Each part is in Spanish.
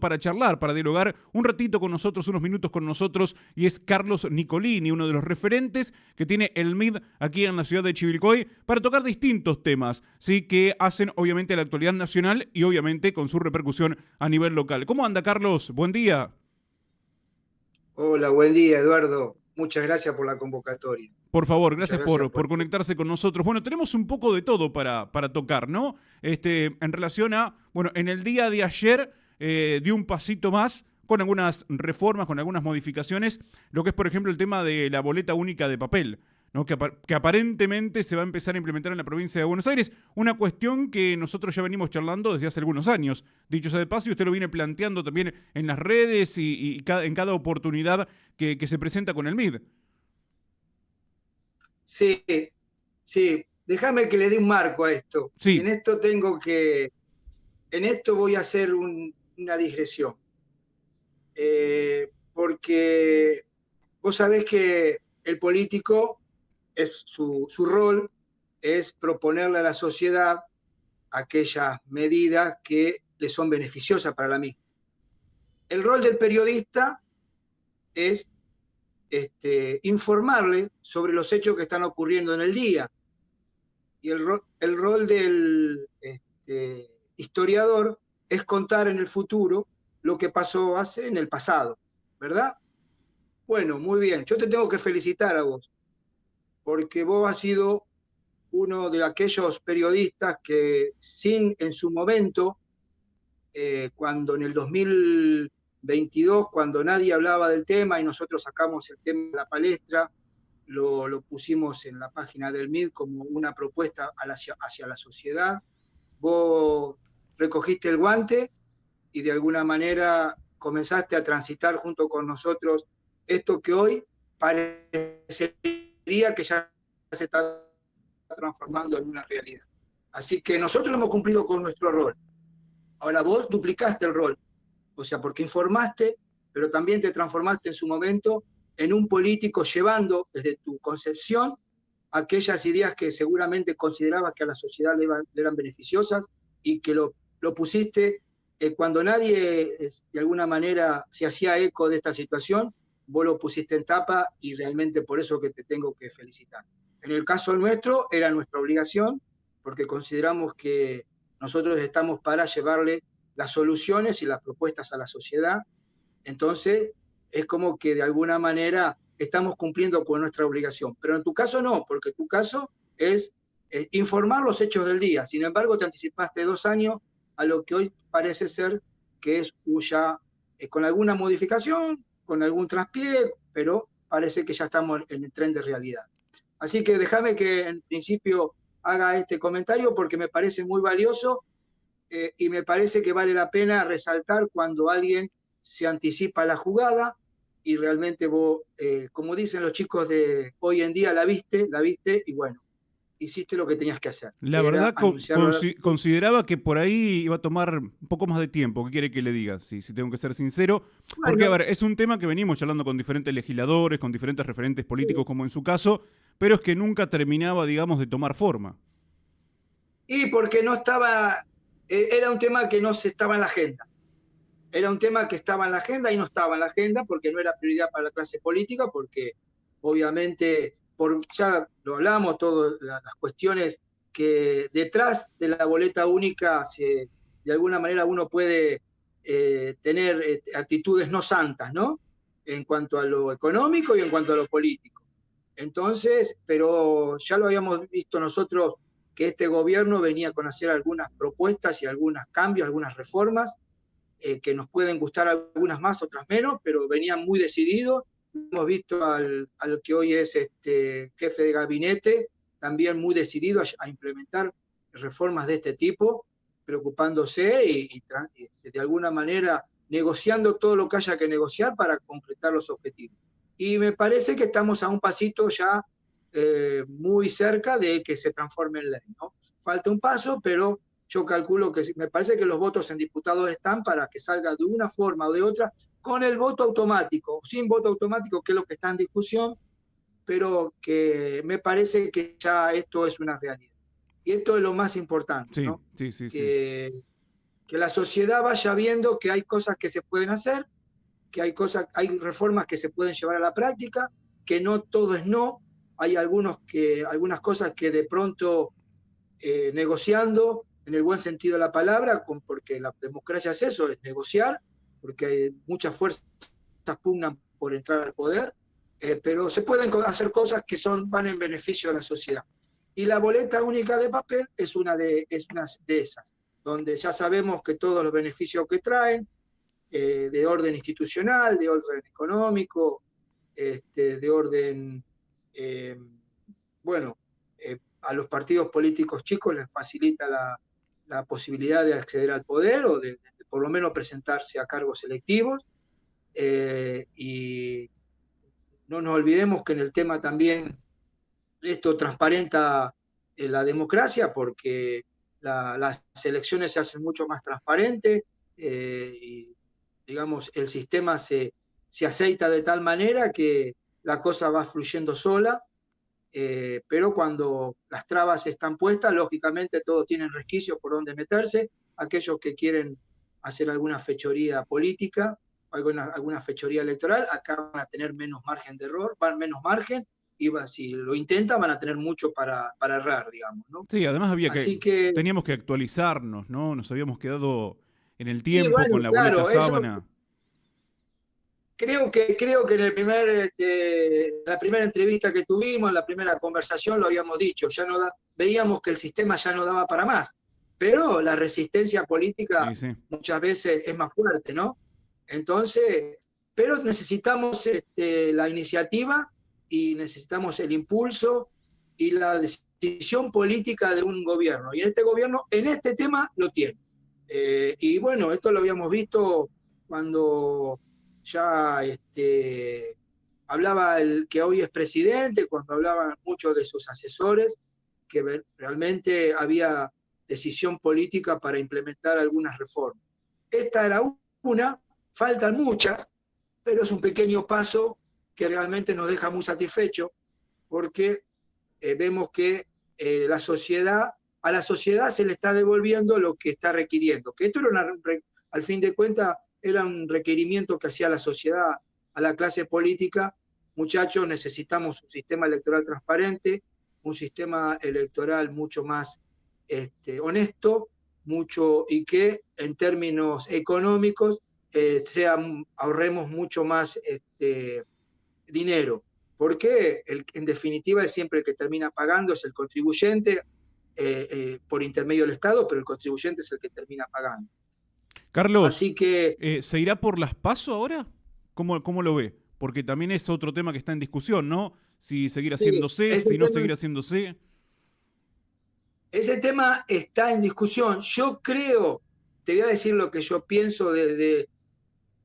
para charlar, para dialogar un ratito con nosotros, unos minutos con nosotros, y es Carlos Nicolini, uno de los referentes que tiene el MID aquí en la ciudad de Chivilcoy, para tocar distintos temas, ¿sí? Que hacen obviamente a la actualidad nacional y obviamente con su repercusión a nivel local. ¿Cómo anda, Carlos? Buen día. Hola, buen día, Eduardo. Muchas gracias por la convocatoria. Por favor, Muchas gracias gracias por conectarse con nosotros. Bueno, tenemos un poco de todo para tocar, ¿no? En relación a, bueno, en el día de ayer dio un pasito más con algunas reformas, con algunas modificaciones, lo que es, por ejemplo, el tema de la boleta única de papel, ¿no? Que aparentemente se va a empezar a implementar en la provincia de Buenos Aires, una cuestión que nosotros ya venimos charlando desde hace algunos años. Dicho sea de paso, y usted lo viene planteando también en las redes en cada oportunidad que se presenta con el MID. Sí, sí, déjame que le dé un marco a esto. Y Sí. en esto voy a hacer una digresión. Porque vos sabés que el político, su rol es proponerle a la sociedad aquellas medidas que le son beneficiosas para la misma. El rol del periodista es informarle sobre los hechos que están ocurriendo en el día. Y el rol del historiador es contar en el futuro lo que pasó en el pasado, ¿verdad? Bueno, muy bien. Yo te tengo que felicitar a vos, porque vos has sido uno de aquellos periodistas que en su momento, cuando en el 2022, cuando nadie hablaba del tema y nosotros sacamos el tema de la palestra, lo pusimos en la página del MID como una propuesta hacia la sociedad. Vos recogiste el guante y de alguna manera comenzaste a transitar junto con nosotros esto que hoy parecería que ya se está transformando en una realidad. Así que nosotros hemos cumplido con nuestro rol. Ahora vos duplicaste el rol, o sea, porque informaste, pero también te transformaste en su momento en un político llevando desde tu concepción aquellas ideas que seguramente considerabas que a la sociedad le eran beneficiosas y que lo pusiste cuando nadie de alguna manera se hacía eco de esta situación, vos lo pusiste en tapa y realmente por eso que te tengo que felicitar. En el caso nuestro era nuestra obligación porque consideramos que nosotros estamos para llevarle las soluciones y las propuestas a la sociedad. Entonces, es como que de alguna manera estamos cumpliendo con nuestra obligación. Pero en tu caso no, porque tu caso es informar los hechos del día. Sin embargo, te anticipaste 2 años a lo que hoy parece ser que es ya con alguna modificación, con algún traspié, pero parece que ya estamos en el tren de realidad. Así que déjame que en principio haga este comentario porque me parece muy valioso y me parece que vale la pena resaltar cuando alguien se anticipa a la jugada y realmente vos, como dicen los chicos de hoy en día, la viste y bueno, hiciste lo que tenías que hacer, La que era verdad, anunciarlo a la... consideraba que por ahí iba a tomar un poco más de tiempo. ¿Qué quiere que le diga? Si tengo que ser sincero. Porque, a Bueno, ver, es un tema que venimos charlando con diferentes legisladores, con diferentes referentes políticos, sí. como en su caso, pero es que nunca terminaba, digamos, de tomar forma. Y porque no estaba, era un tema que no se estaba en la agenda. Era un tema que estaba en la agenda y no estaba en la agenda porque no era prioridad para la clase política, porque obviamente, ya lo hablamos, todas las cuestiones que detrás de la boleta única de alguna manera uno puede tener actitudes no santas, ¿no? En cuanto a lo económico y en cuanto a lo político. Entonces, pero ya lo habíamos visto nosotros que este gobierno venía con hacer algunas propuestas y algunos cambios, algunas reformas que nos pueden gustar algunas más, otras menos, pero venían muy decididos. Hemos visto al que hoy es jefe de gabinete también muy decidido a implementar reformas de este tipo, preocupándose y de alguna manera negociando todo lo que haya que negociar para concretar los objetivos. Y me parece que estamos a un pasito ya muy cerca de que se transforme en ley, ¿no? Falta un paso, pero yo calculo que me parece que los votos en diputados están para que salga de una forma o de otra con el voto automático, sin voto automático, que es lo que está en discusión, pero que me parece que ya esto es una realidad. Y esto es lo más importante, Sí, ¿no? sí, sí, sí. Que, que la sociedad vaya viendo que hay cosas que se pueden hacer, que hay reformas que se pueden llevar a la práctica, que no todo es no, hay algunas cosas que de pronto negociando, en el buen sentido de la palabra, porque la democracia es eso, es negociar, porque hay muchas fuerzas pugnan por entrar al poder, pero se pueden hacer cosas que van en beneficio de la sociedad. Y la boleta única de papel es una de esas, donde ya sabemos que todos los beneficios que traen, de orden institucional, de orden económico, de orden, bueno, a los partidos políticos chicos les facilita la posibilidad de acceder al poder o de por lo menos presentarse a cargos electivos. Y no nos olvidemos que en el tema también esto transparenta la democracia porque las elecciones se hacen mucho más transparentes y digamos el sistema se aceita de tal manera que la cosa va fluyendo sola, pero cuando las trabas están puestas, lógicamente todos tienen resquicios por donde meterse, aquellos que quieren hacer alguna fechoría política, alguna fechoría electoral, acá van a tener menos margen de error, van menos margen, y si lo intentan van a tener mucho para errar, digamos, ¿no? Sí, además Así que teníamos que actualizarnos, ¿no? Nos habíamos quedado en el y tiempo con bueno, la boleta claro, eso sábana. creo que en la primera entrevista que tuvimos, la primera conversación lo habíamos dicho, veíamos que el sistema ya no daba para más, pero la resistencia política Sí, sí. muchas veces es más fuerte, ¿no? Entonces, pero necesitamos la iniciativa y necesitamos el impulso y la decisión política de un gobierno. Y este gobierno, en este tema, lo tiene. Y bueno, esto lo habíamos visto cuando ya hablaba el que hoy es presidente, cuando hablaban muchos de sus asesores, que realmente había decisión política para implementar algunas reformas. Esta era una, faltan muchas, pero es un pequeño paso que realmente nos deja muy satisfechos porque vemos que a la sociedad se le está devolviendo lo que está requiriendo, que esto era al fin de cuentas era un requerimiento que hacía la sociedad a la clase política. Muchachos, necesitamos un sistema electoral transparente, un sistema electoral mucho más honesto, y que en términos económicos ahorremos mucho más dinero, porque en definitiva es siempre el que termina pagando es el contribuyente por intermedio del Estado, pero el contribuyente es el que termina pagando. Carlos, Así que ¿se irá por las PASO ahora? ¿Cómo lo ve? Porque también es otro tema que está en discusión, ¿no? Si seguir sí, haciéndose, si no seguir haciéndose. ese tema está en discusión. Yo creo, te voy a decir lo que yo pienso desde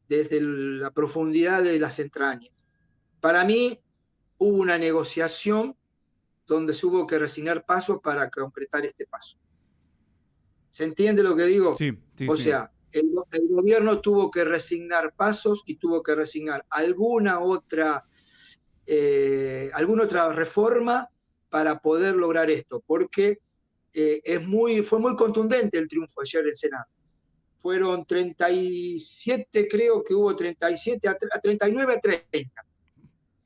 la profundidad de las entrañas. Para mí hubo una negociación donde se hubo que resignar pasos para concretar este paso. ¿Se entiende lo que digo? Sí, sí, O sí. sea, el gobierno tuvo que resignar pasos y tuvo que resignar alguna otra reforma para poder lograr esto, porque fue muy contundente el triunfo ayer del Senado. Fueron 37, creo que hubo 37 a 39 a 30.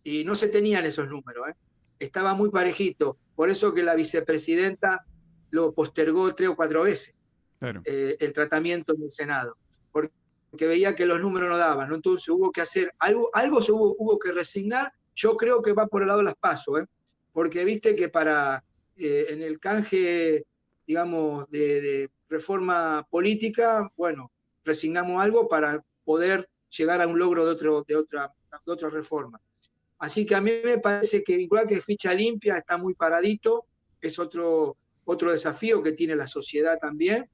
Y no se tenían esos números, ¿eh? Estaba muy parejito. Por eso que la vicepresidenta lo postergó 3 o 4 veces, Claro. el tratamiento en el Senado, porque veía que los números no daban, ¿no? Entonces hubo que hacer algo se hubo que resignar. Yo creo que va por el lado de las PASO, ¿eh? Porque viste que en el canje, digamos, de reforma política, bueno, resignamos algo para poder llegar a un logro de otra reforma. Así que a mí me parece que igual que ficha limpia está muy paradito, es otro desafío que tiene la sociedad también,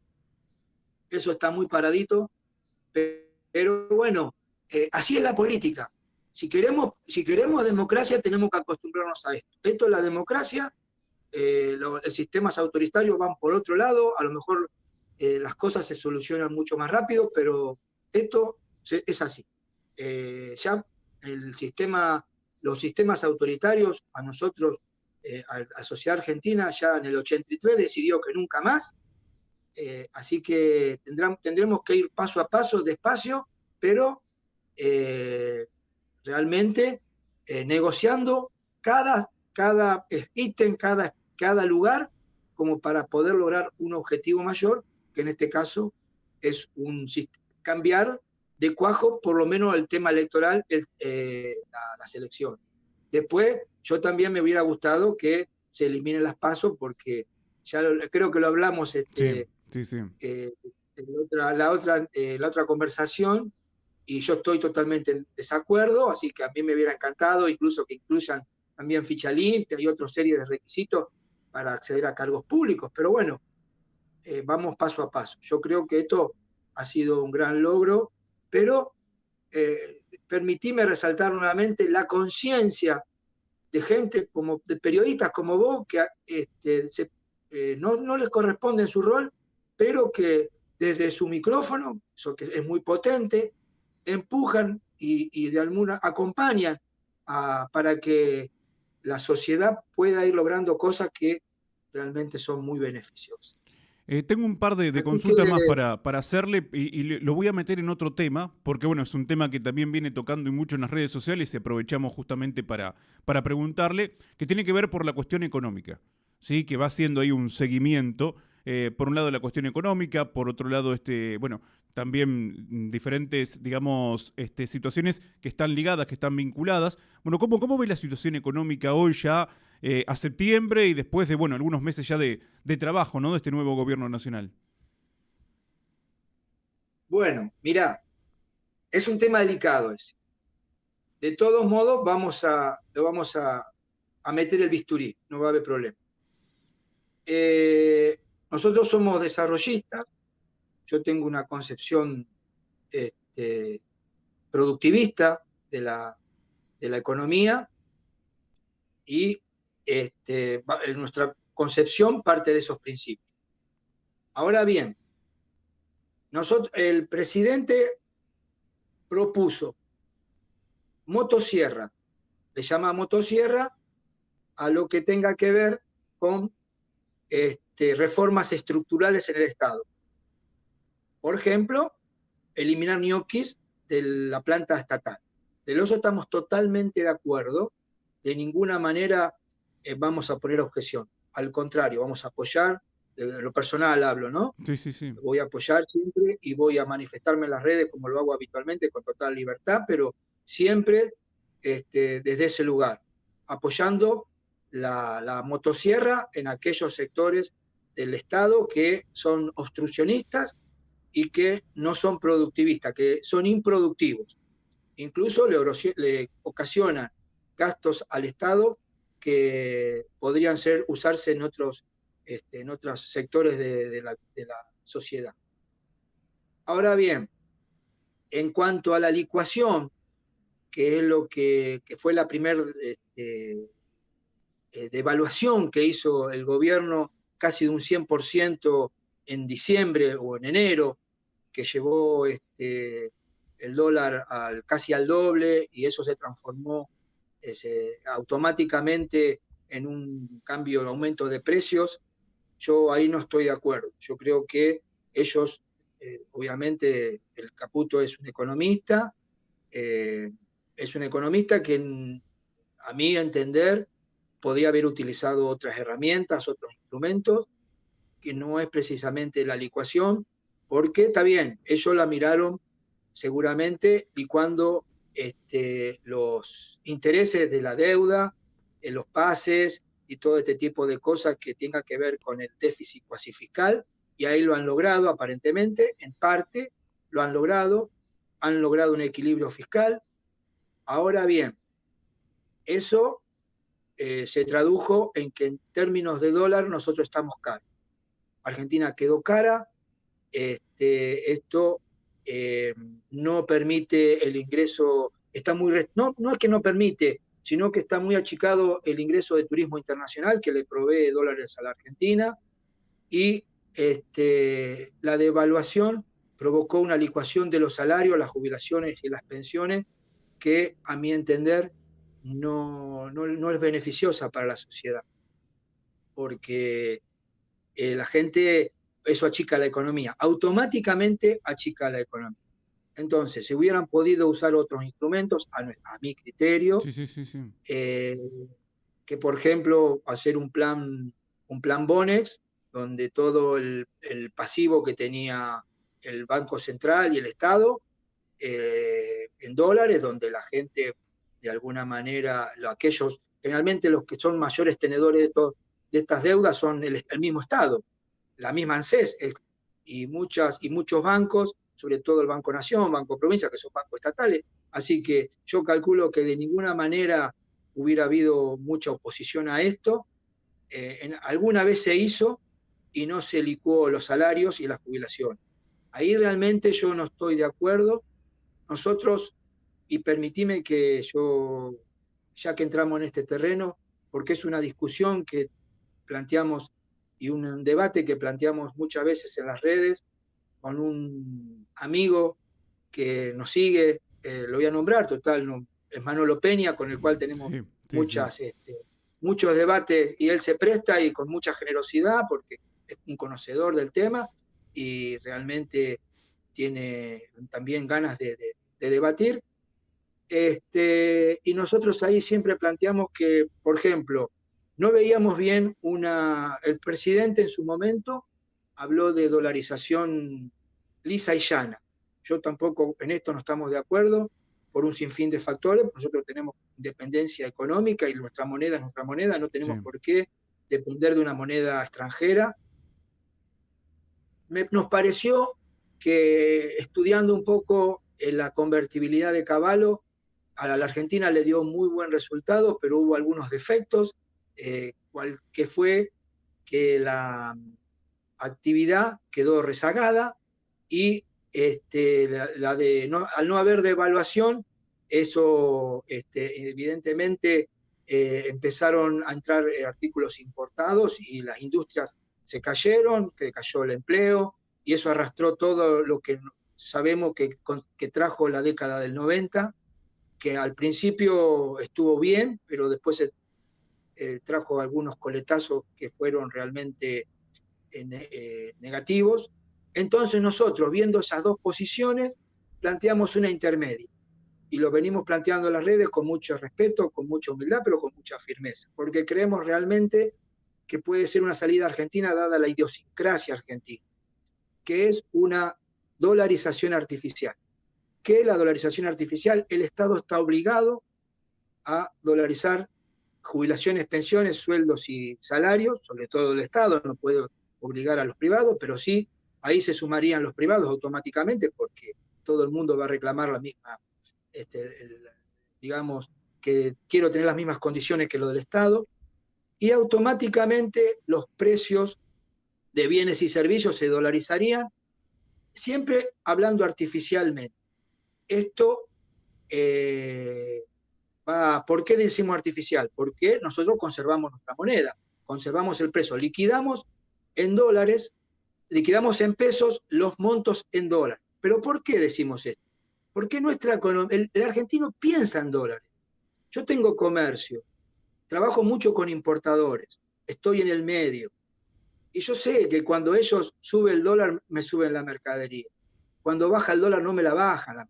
eso está muy paradito, pero bueno, así es la política. Si queremos democracia tenemos que acostumbrarnos a esto. Esto es la democracia, los sistemas autoritarios van por otro lado, a lo mejor las cosas se solucionan mucho más rápido, pero esto es así. Ya los sistemas autoritarios, a nosotros, a la sociedad argentina, ya en el 83 decidió que nunca más, Así que tendremos que ir paso a paso, despacio, pero realmente negociando cada ítem, cada lugar, como para poder lograr un objetivo mayor, que en este caso es cambiar de cuajo por lo menos el tema electoral, las elecciones. Después, yo también me hubiera gustado que se eliminen las PASO, porque ya creo que lo hablamos Sí, sí, sí. la otra conversación, y yo estoy totalmente en desacuerdo, así que a mí me hubiera encantado incluso que incluyan también ficha limpia y otra serie de requisitos para acceder a cargos públicos, pero bueno, vamos paso a paso. Yo creo que esto ha sido un gran logro, pero permitime resaltar nuevamente la conciencia de gente, de periodistas como vos, que no les corresponde en su rol, pero que desde su micrófono, eso que es muy potente, empujan y de alguna acompañan para que la sociedad pueda ir logrando cosas que realmente son muy beneficiosas. Tengo un par de Así que, consultas más para hacerle y lo voy a meter en otro tema, porque bueno, es un tema que también viene tocando y mucho en las redes sociales y aprovechamos justamente para preguntarle, que tiene que ver por la cuestión económica, ¿sí? Que va haciendo ahí un seguimiento, por un lado la cuestión económica, por otro lado, bueno, también diferentes, digamos, situaciones que están ligadas, que están vinculadas. Bueno, ¿cómo ve la situación económica hoy ya a septiembre y después de, bueno, algunos meses ya de trabajo, ¿no? De este nuevo gobierno nacional? bueno, mirá, es un tema delicado ese. De todos modos, lo vamos a meter el bisturí, no va a haber problema. Nosotros somos desarrollistas, yo tengo una concepción este, productivista de la economía, y nuestra concepción parte de esos principios. Ahora bien, el presidente propuso motosierra, le llama motosierra a lo que tenga que ver con reformas estructurales en el Estado. Por ejemplo, eliminar ñoquis de la planta estatal. Del eso estamos totalmente de acuerdo, de ninguna manera vamos a poner objeción. Al contrario, vamos a apoyar, de lo personal hablo, ¿no? Sí, sí, sí. Voy a apoyar siempre y voy a manifestarme en las redes como lo hago habitualmente, con total libertad, pero siempre desde ese lugar, apoyando la motosierra en aquellos sectores del Estado que son obstruccionistas y que no son productivistas, que son improductivos. Incluso le ocasionan gastos al Estado que podrían usarse en otros sectores de la sociedad. Ahora bien, en cuanto a la licuación, que es lo que fue la primera devaluación que hizo el gobierno, casi de un 100% en diciembre o en enero, que llevó el dólar casi al doble, y eso se transformó automáticamente en un cambio, un aumento de precios. Yo ahí no estoy de acuerdo. Yo creo que ellos, obviamente, el Caputo es un economista que, a mi entender, podía haber utilizado otras herramientas, otros instrumentos, que no es precisamente la licuación, porque está bien, ellos la miraron seguramente licuando los intereses de la deuda, los pases y todo este tipo de cosas que tenga que ver con el déficit cuasi fiscal, y ahí lo han logrado aparentemente, en parte lo han logrado un equilibrio fiscal. Ahora bien, eso se tradujo en que en términos de dólar nosotros estamos caros. Argentina quedó cara, esto no permite el ingreso, no es que no permite, sino que está muy achicado el ingreso de turismo internacional que le provee dólares a la Argentina, y la devaluación provocó una licuación de los salarios, las jubilaciones y las pensiones que, a mi entender, no es beneficiosa para la sociedad, porque la gente eso achica la economía, automáticamente achica la economía. Entonces, se hubieran podido usar otros instrumentos, a mi criterio, Sí, sí, sí, sí. Que por ejemplo, hacer un plan Bonex, donde todo el pasivo que tenía el Banco Central y el Estado, en dólares, donde la gente, de alguna manera, aquellos, generalmente los que son mayores tenedores de estas deudas son el mismo Estado, la misma ANSES, y muchos bancos, sobre todo el Banco Nación, Banco Provincia, que son bancos estatales. Así que yo calculo que de ninguna manera hubiera habido mucha oposición a esto. Alguna vez se hizo y no se licuó los salarios y las jubilaciones. Ahí realmente yo no estoy de acuerdo. Nosotros, y permitime que yo, ya que entramos en este terreno, porque es una discusión que planteamos y un debate que planteamos muchas veces en las redes con un amigo que nos sigue, lo voy a nombrar, total, no, es Manolo Peña, con el cual tenemos Sí, sí, sí. muchos debates, y él se presta y con mucha generosidad porque es un conocedor del tema y realmente tiene también ganas de debatir. Y nosotros ahí siempre planteamos que, por ejemplo, no veíamos bien el presidente en su momento habló de dolarización lisa y llana. Yo tampoco en esto no estamos de acuerdo por un sinfín de factores. Nosotros tenemos independencia económica y nuestra moneda es nuestra moneda, no Sí. tenemos por qué depender de una moneda extranjera. Nos pareció que estudiando un poco la convertibilidad de Cavallo, a la Argentina le dio muy buen resultado, pero hubo algunos defectos, que fue que la actividad quedó rezagada y al no haber devaluación, eso evidentemente empezaron a entrar artículos importados y las industrias se cayeron, que cayó el empleo, y eso arrastró todo lo que sabemos que trajo la década del 90, que al principio estuvo bien, pero después trajo algunos coletazos que fueron realmente negativos. Entonces nosotros, viendo esas dos posiciones, planteamos una intermedia. Y lo venimos planteando en las redes con mucho respeto, con mucha humildad, pero con mucha firmeza, porque creemos realmente que puede ser una salida argentina dada la idiosincrasia argentina, que es una dolarización artificial. ¿Qué es la dolarización artificial? El Estado está obligado a dolarizar jubilaciones, pensiones, sueldos y salarios, sobre todo el Estado, no puede obligar a los privados, pero sí, ahí se sumarían los privados automáticamente porque todo el mundo va a reclamar la misma, digamos, que quiero tener las mismas condiciones que lo del Estado, y automáticamente los precios de bienes y servicios se dolarizarían, siempre hablando artificialmente. Esto ¿por qué decimos artificial? Porque nosotros conservamos nuestra moneda, conservamos el precio, liquidamos en dólares, liquidamos en pesos los montos en dólares. ¿Pero por qué decimos esto? Porque el argentino piensa en dólares. Yo tengo comercio, trabajo mucho con importadores, estoy en el medio, y yo sé que cuando ellos suben el dólar, me suben la mercadería. Cuando baja el dólar, no me la bajan.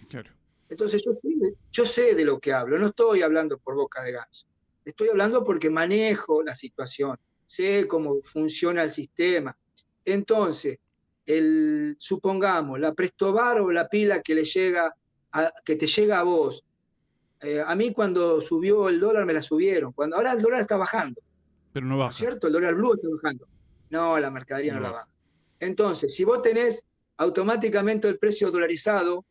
Claro. Entonces yo sé de lo que hablo, no estoy hablando por boca de ganso, estoy hablando porque manejo la situación, sé cómo funciona el sistema. Entonces, supongamos, la Prestobar o la pila que que te llega a vos, a mí cuando subió el dólar me la subieron, ahora el dólar está bajando, Pero no ¿no es baja. cierto? El dólar blue está bajando. No, la mercadería No no la baja. baja. Entonces, si vos tenés automáticamente el precio dolarizado,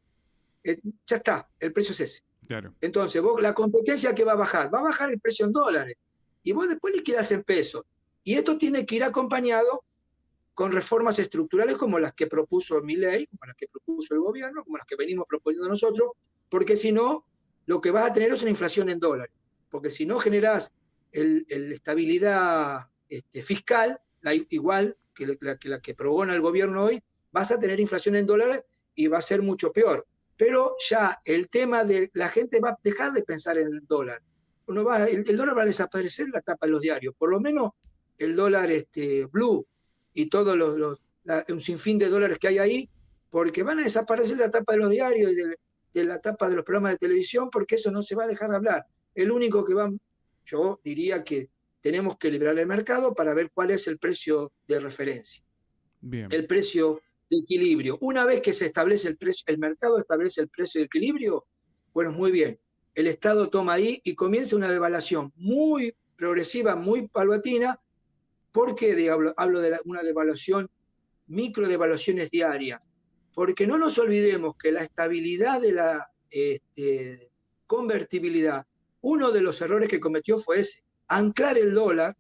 ya está, el precio es ese. Claro. Entonces, la competencia que va a bajar el precio en dólares, y vos después liquidás en pesos. Y esto tiene que ir acompañado con reformas estructurales como las que propuso Milei, como las que propuso el gobierno, como las que venimos proponiendo nosotros, porque si no, lo que vas a tener es una inflación en dólares. Porque si no generás estabilidad fiscal, igual que la que progona el gobierno hoy, vas a tener inflación en dólares y va a ser mucho peor. Pero ya el tema de la gente va a dejar de pensar en el dólar. El dólar va a desaparecer en la tapa de los diarios, por lo menos el dólar blue. y todos un sinfín de dólares que hay ahí, porque van a desaparecer la tapa de los diarios y de la tapa de los programas de televisión, porque eso no se va a dejar de hablar. El único que va, yo diría que tenemos que liberar el mercado para ver cuál es el precio de referencia, Bien. el precio de equilibrio. Una vez que se establece el precio, el mercado establece el precio de equilibrio, bueno, muy bien. El Estado toma ahí y comienza una devaluación muy progresiva, muy paulatina. ¿Por qué hablo de una devaluación, micro devaluaciones diarias? Porque no nos olvidemos que la estabilidad de la convertibilidad, uno de los errores que cometió fue ese, anclar el dólar,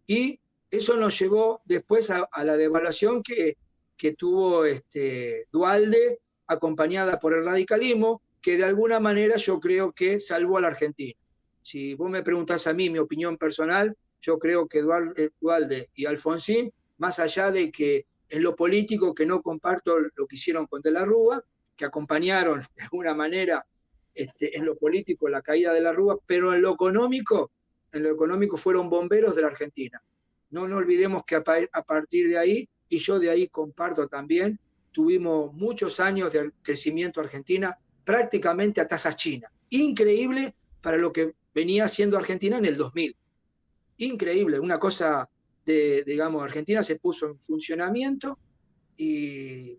y eso nos llevó después a la devaluación que tuvo Duhalde, acompañada por el radicalismo, que de alguna manera yo creo que salvó a la Argentina. Si vos me preguntás a mí mi opinión personal, yo creo que Duhalde y Alfonsín, más allá de que en lo político, que no comparto lo que hicieron con De la Rúa, que acompañaron de alguna manera en lo político la caída de la Rúa, pero en lo económico fueron bomberos de la Argentina. No nos olvidemos que a partir de ahí, y yo de ahí comparto también, tuvimos muchos años de crecimiento Argentina prácticamente a tasas chinas. Increíble para lo que venía haciendo Argentina en el 2000. Increíble, una cosa digamos, Argentina se puso en funcionamiento y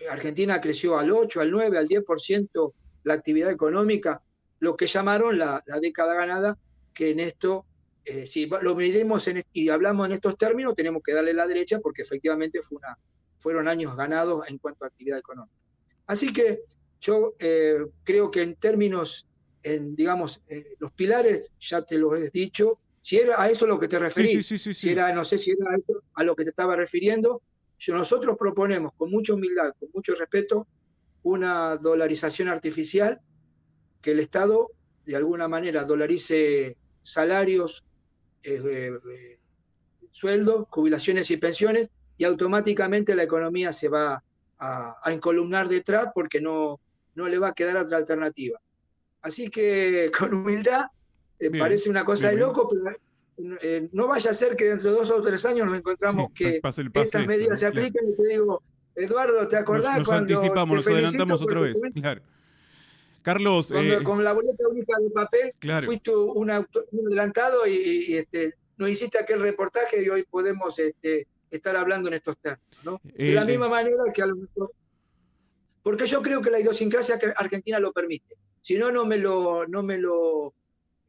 Argentina creció al 8, al 9, al 10% la actividad económica, lo que llamaron la década ganada, que en esto, si lo medimos y hablamos en estos términos, tenemos que darle la derecha porque efectivamente fueron años ganados en cuanto a actividad económica. Así que yo creo que en términos, digamos, los pilares, ya te los he dicho, si era a eso a lo que te referís, Sí. si era, no sé si era a eso a lo que te estaba refiriendo, nosotros proponemos con mucha humildad, con mucho respeto, una dolarización artificial, que el Estado de alguna manera dolarice salarios, sueldos, jubilaciones y pensiones, y automáticamente la economía se va a encolumnar detrás porque no le va a quedar otra alternativa. Así que con humildad, parece una cosa de loco, pero no vaya a ser que dentro de 2 o 3 años nos encontramos que estas medidas se apliquen y te digo, Eduardo, ¿te acordás nos cuando anticipamos, nos adelantamos otra vez? Tuviste, Claro. Carlos, con la boleta única de papel, claro. fuiste un adelantado y nos hiciste aquel reportaje y hoy podemos estar hablando en estos términos, ¿no? De la misma manera que a lo mejor, porque yo creo que la idiosincrasia argentina lo permite. Si no,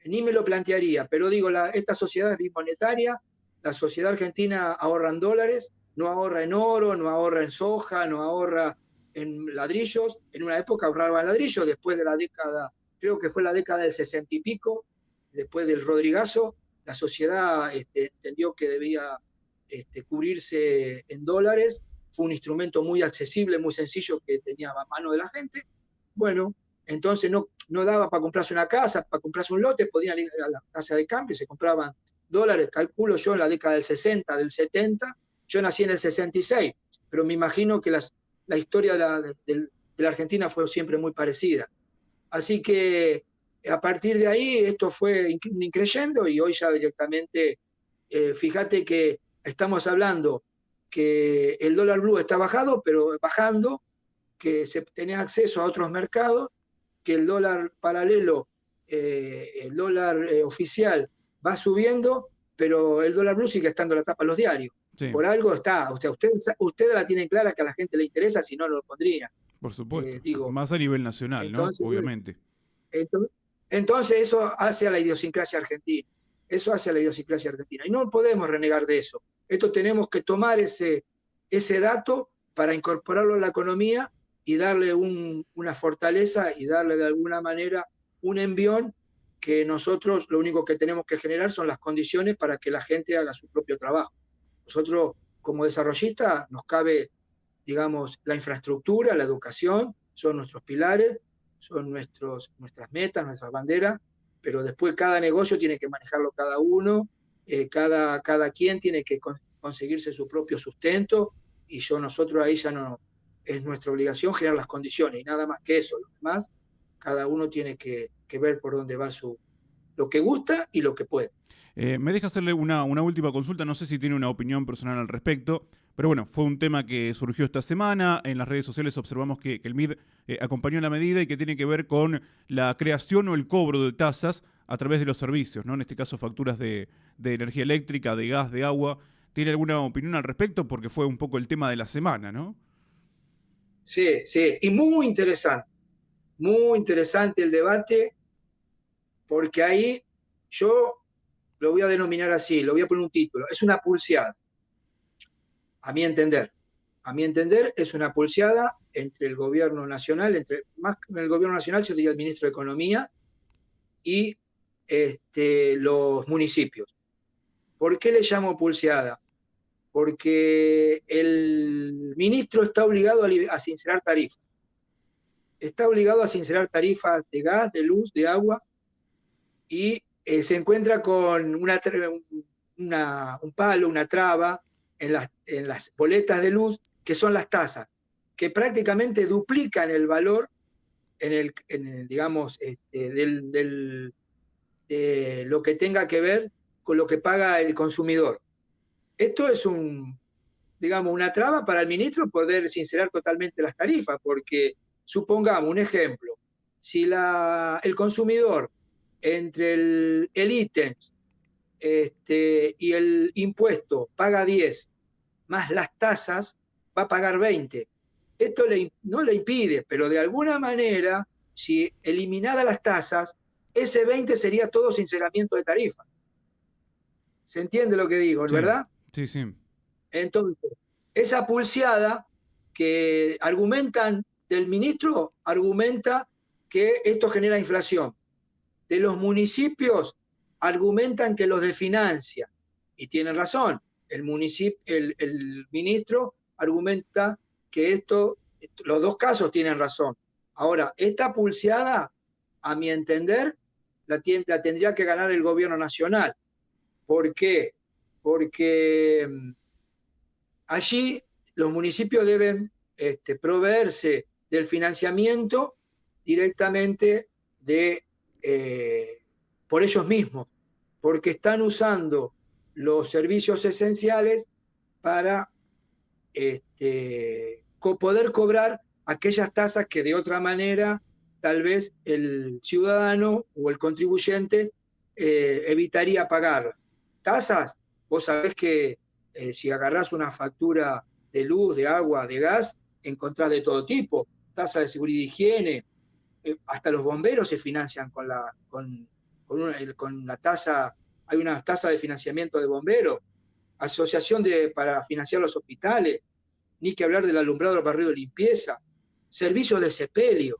ni me lo plantearía. Pero digo, esta sociedad es bimonetaria, la sociedad argentina ahorra en dólares, no ahorra en oro, no ahorra en soja, no ahorra en ladrillos. En una época ahorraba en ladrillos, después de la década, creo que fue la década del 60 y pico, después del Rodrigazo, la sociedad entendió que debía cubrirse en dólares. Fue un instrumento muy accesible, muy sencillo, que tenía a mano de la gente. Bueno, entonces no daba para comprarse una casa, para comprarse un lote, podían ir a la casa de cambio, se compraban dólares, calculo yo en la década del 60, del 70, yo nací en el 66, pero me imagino que la historia de la Argentina fue siempre muy parecida. Así que a partir de ahí esto fue increyendo y hoy ya directamente, fíjate que estamos hablando que el dólar blue está bajando, que tenés acceso a otros mercados, que el dólar paralelo, el dólar oficial va subiendo, pero el dólar blue sigue estando a la tapa de los diarios. Sí. Por algo está. Ustedes la tienen clara que a la gente le interesa, si no, no lo pondría. Por supuesto. Más a nivel nacional, entonces, ¿no? Obviamente. Entonces eso hace a la idiosincrasia argentina. Y no podemos renegar de eso. Esto tenemos que tomar ese dato para incorporarlo a la economía y darle una fortaleza y darle de alguna manera un envión, que nosotros lo único que tenemos que generar son las condiciones para que la gente haga su propio trabajo. Nosotros como desarrollistas nos cabe, digamos, la infraestructura, la educación, son nuestros pilares, son nuestras metas, nuestras banderas, pero después cada negocio tiene que manejarlo cada uno, cada quien tiene que conseguirse su propio sustento, y nosotros ahí ya no, es nuestra obligación generar las condiciones, y nada más que eso. Lo demás, cada uno tiene que ver por dónde va su lo que gusta y lo que puede. Me deja hacerle una última consulta, no sé si tiene una opinión personal al respecto, pero bueno, fue un tema que surgió esta semana, en las redes sociales observamos que el MID acompañó la medida y que tiene que ver con la creación o el cobro de tasas a través de los servicios, ¿no? En este caso facturas de energía eléctrica, de gas, de agua. ¿Tiene alguna opinión al respecto? Porque fue un poco el tema de la semana, ¿no? Sí, sí, y muy interesante el debate, porque ahí yo lo voy a denominar así, lo voy a poner un título, es una pulseada, a mi entender. A mi entender es una pulseada entre el gobierno nacional, más que el gobierno nacional, yo diría el ministro de Economía y los municipios. ¿Por qué le llamo pulseada? Porque el ministro está obligado a sincerar tarifas. Está obligado a sincerar tarifas de gas, de luz, de agua, y se encuentra con un palo, una traba en las boletas de luz, que son las tasas, que prácticamente duplican el valor digamos, de lo que tenga que ver con lo que paga el consumidor. Esto es digamos, una traba para el ministro poder sincerar totalmente las tarifas, porque supongamos un ejemplo, si el consumidor entre el ítem y el impuesto paga 10, más las tasas, va a pagar 20. Esto no le impide, pero de alguna manera, si eliminadas las tasas, ese 20 sería todo sinceramiento de tarifa. ¿Se entiende lo que digo, Sí, verdad? sí, sí. Entonces, esa pulseada que argumentan del ministro, argumenta que esto genera inflación. De los municipios, argumentan que los desfinancia. Y tienen razón. El ministro argumenta que los dos casos tienen razón. Ahora, esta pulseada, a mi entender, la tendría que ganar el gobierno nacional. ¿Por qué? Porque allí los municipios deben proveerse del financiamiento directamente por ellos mismos, porque están usando los servicios esenciales para poder cobrar aquellas tasas que de otra manera tal vez el ciudadano o el contribuyente evitaría pagar. Tasas, vos sabés que si agarrás una factura de luz, de agua, de gas, encontrás de todo tipo, tasa de seguridad y higiene, hasta los bomberos se financian con la tasa, hay una tasa de financiamiento de bomberos, asociación para financiar los hospitales, ni que hablar del alumbrado, barrido de limpieza, servicios de sepelio,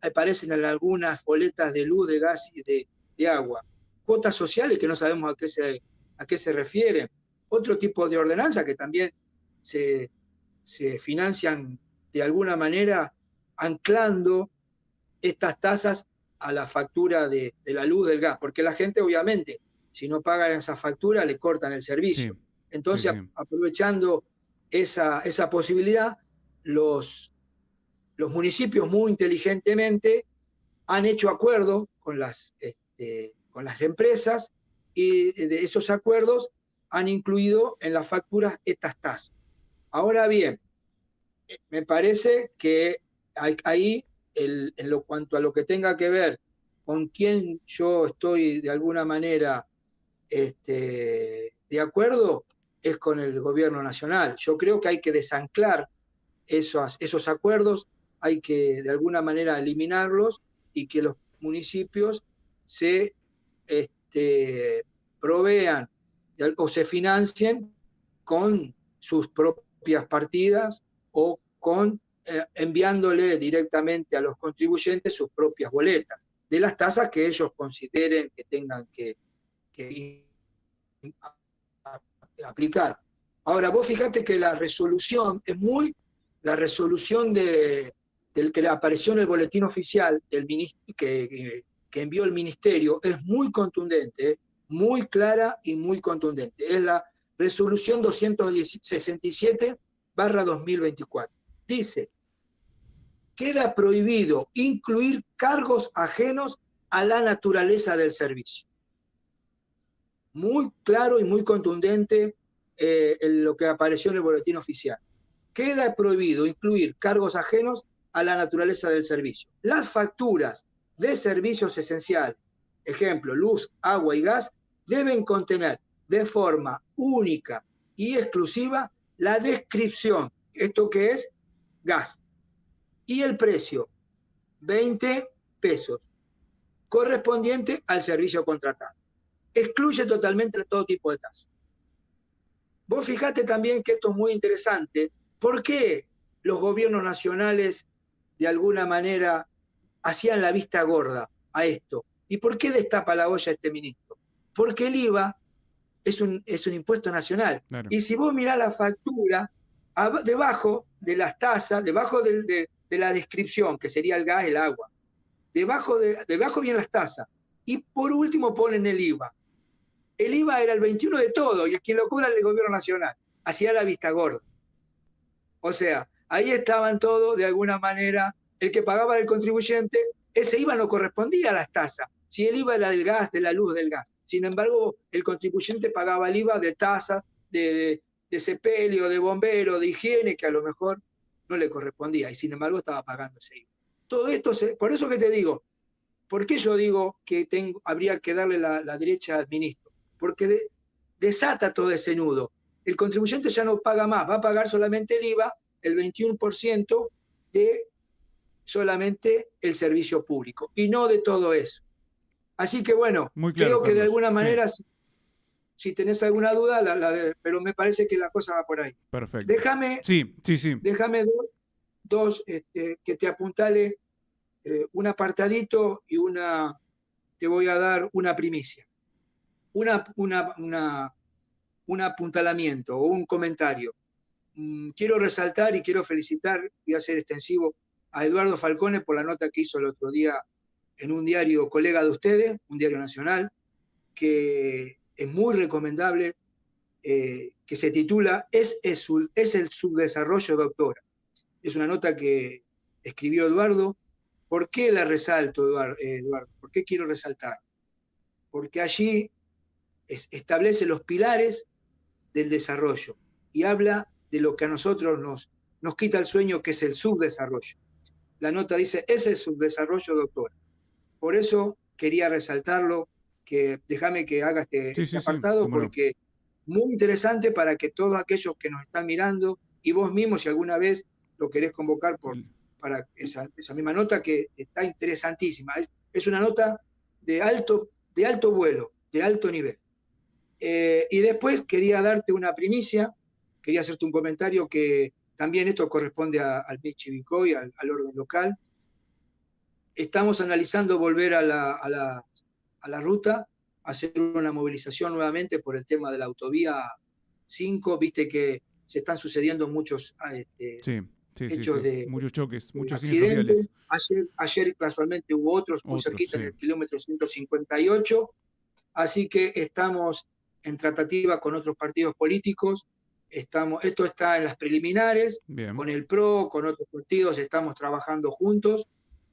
aparecen en algunas boletas de luz, de gas y de agua, cuotas sociales que no sabemos a qué se refieren, otro tipo de ordenanza que también se financian de alguna manera anclando estas tasas a la factura de la luz, del gas, porque la gente obviamente, si no pagan esa factura, le cortan el Sí, servicio. sí, Entonces, sí. aprovechando esa posibilidad, los municipios muy inteligentemente han hecho acuerdos con las empresas y de esos acuerdos han incluido en las facturas estas tasas. Ahora bien, me parece que ahí, en cuanto a lo que tenga que ver con quién yo estoy de alguna manera de acuerdo, es con el gobierno nacional. Yo creo que hay que desanclar esos acuerdos, hay que de alguna manera eliminarlos y que los municipios se provean o se financien con sus propias partidas o enviándole directamente a los contribuyentes sus propias boletas, de las tasas que ellos consideren que tengan que aplicar. Ahora, vos fíjate que la resolución la resolución del que apareció en el boletín oficial que envió el ministerio es muy contundente, muy clara y muy contundente. Es la resolución 267/2024. Dice, queda prohibido incluir cargos ajenos a la naturaleza del servicio. Muy claro y muy contundente lo que apareció en el boletín oficial. Queda prohibido incluir cargos ajenos a la naturaleza del servicio. Las facturas de servicios esenciales, ejemplo, luz, agua y gas, deben contener de forma única y exclusiva la descripción, esto que es gas, y el precio, 20 pesos, correspondiente al servicio contratado. Excluye totalmente todo tipo de tasa. Vos fijate también que esto es muy interesante. ¿Por qué los gobiernos nacionales de alguna manera hacían la vista gorda a esto? ¿Y por qué destapa la olla este ministro? Porque el IVA es un impuesto nacional. Claro. Y si vos mirás la factura, debajo de las tasas, debajo de la descripción, que sería el gas, el agua, debajo vienen las tasas. Y por último ponen el IVA. El IVA era el 21 de todo, y quien lo cobra era el gobierno nacional. Hacía la vista gorda. O sea, ahí estaban todos, de alguna manera, el que pagaba el contribuyente, ese IVA no correspondía a las tasas. Si el IVA era del gas, de la luz, del gas. Sin embargo, el contribuyente pagaba el IVA de tasas, de sepelio, de bombero, de higiene, que a lo mejor no le correspondía, y sin embargo estaba pagando ese IVA. Todo esto, por eso que te digo, ¿por qué yo digo que habría que darle la derecha al ministro? Porque desata todo ese nudo. El contribuyente ya no paga más, va a pagar solamente el IVA, el 21% de solamente el servicio público, y no de todo eso. Así que bueno, Muy claro, creo que de Carlos. alguna manera, Sí. si tenés alguna duda, pero me parece que la cosa va por ahí. Perfecto. Déjame dos que te apuntale un apartadito y te voy a dar una primicia. Un apuntalamiento o un comentario. Quiero resaltar y quiero felicitar, voy a ser extensivo, a Eduardo Falcone por la nota que hizo el otro día en un diario colega de ustedes, un diario nacional, que es muy recomendable, que se titula ¿Es el subdesarrollo, doctora? Es una nota que escribió Eduardo. ¿Por qué la resalto, Eduardo? ¿Por qué quiero resaltar? Porque allí establece los pilares del desarrollo y habla de lo que a nosotros nos quita el sueño, que es el subdesarrollo. La nota dice, ese es subdesarrollo, doctora. Por eso quería resaltarlo, que déjame que haga este apartado, porque muy interesante para que todos aquellos que nos están mirando, y vos mismo, si alguna vez lo querés convocar para esa misma nota, que está interesantísima. Es una nota de alto vuelo, de alto nivel. Y después quería darte una primicia, quería hacerte un comentario que también esto corresponde al PIB Chivilcoy, al orden local. Estamos analizando volver a la ruta, hacer una movilización nuevamente por el tema de la autovía 5. Viste que se están sucediendo muchos hechos de muchos choques, muchos accidentes. Ayer casualmente hubo otros muy cerquita, en el kilómetro 158. Así que estamos en tratativa con otros partidos políticos. Esto está en las preliminares. Bien. Con el PRO, con otros partidos estamos trabajando juntos,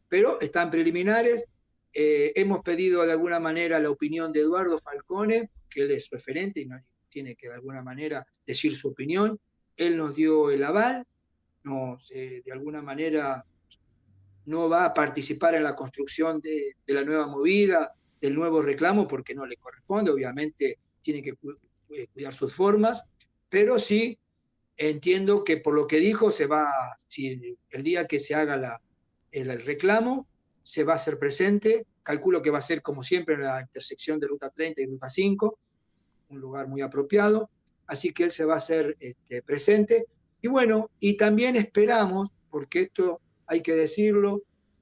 pero están preliminares. Hemos pedido de alguna manera la opinión de Eduardo Falcone, que él es referente y tiene que de alguna manera decir su opinión. Él nos dio el aval, de alguna manera no va a participar en la construcción de la nueva movida, del nuevo reclamo, porque no le corresponde, obviamente tiene que cuidar sus formas, pero sí entiendo que por lo que dijo, si el día que se haga el reclamo, se va a hacer presente. Calculo que va a ser como siempre en la intersección de Ruta 30 y Ruta 5, un lugar muy apropiado, así que él se va a hacer presente. Y bueno, y también esperamos, porque esto hay que decirlo,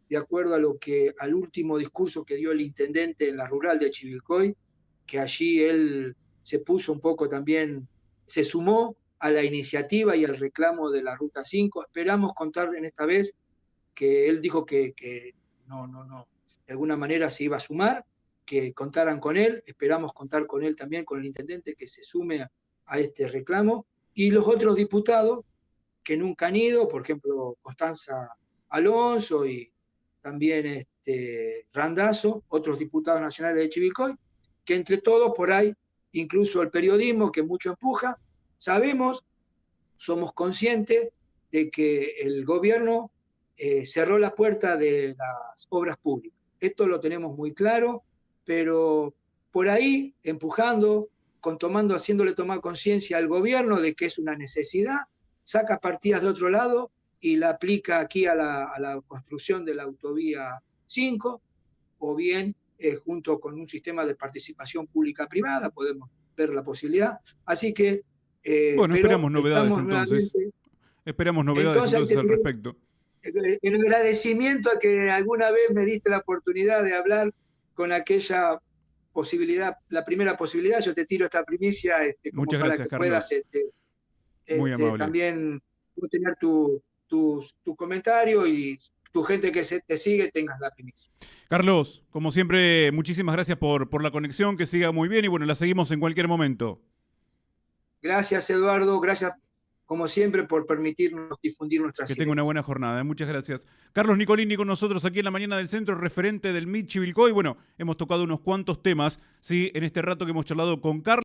de acuerdo al último discurso que dio el intendente en la rural de Chivilcoy, que allí él se puso un poco también, se sumó a la iniciativa y al reclamo de la Ruta 5. Esperamos contar en esta vez que él dijo que no, de alguna manera se iba a sumar, que contaran con él. Esperamos contar con él también, con el intendente, que se sume a este reclamo. Y los otros diputados que nunca han ido, por ejemplo, Constanza Alonso y también Randazzo, otros diputados nacionales de Chivilcoy, que entre todos por ahí, incluso el periodismo que mucho empuja, sabemos, somos conscientes de que el gobierno cerró la puerta de las obras públicas. Esto lo tenemos muy claro, pero por ahí empujando, haciéndole tomar conciencia al gobierno de que es una necesidad, saca partidas de otro lado y la aplica aquí a la construcción de la autovía 5, o bien junto con un sistema de participación pública-privada, podemos ver la posibilidad. Así que, Bueno, pero esperamos novedades estamos entonces. nuevamente. Esperamos novedades entonces al respecto. En agradecimiento a que alguna vez me diste la oportunidad de hablar con aquella posibilidad, la primera posibilidad, yo te tiro esta primicia como Muchas para gracias, que Carlos. puedas Muy amable. también tener tu comentario y tu gente que te sigue tengas la primicia. Carlos, como siempre, muchísimas gracias por la conexión, que siga muy bien y bueno, la seguimos en cualquier momento. Gracias, Eduardo, gracias como siempre por permitirnos difundir nuestras ideas. Que tenga una buena jornada, muchas gracias. Carlos Nicolini con nosotros aquí en la mañana del centro, referente del MIT Chivilcoy. Bueno, hemos tocado unos cuantos temas, sí, en este rato que hemos charlado con Carlos.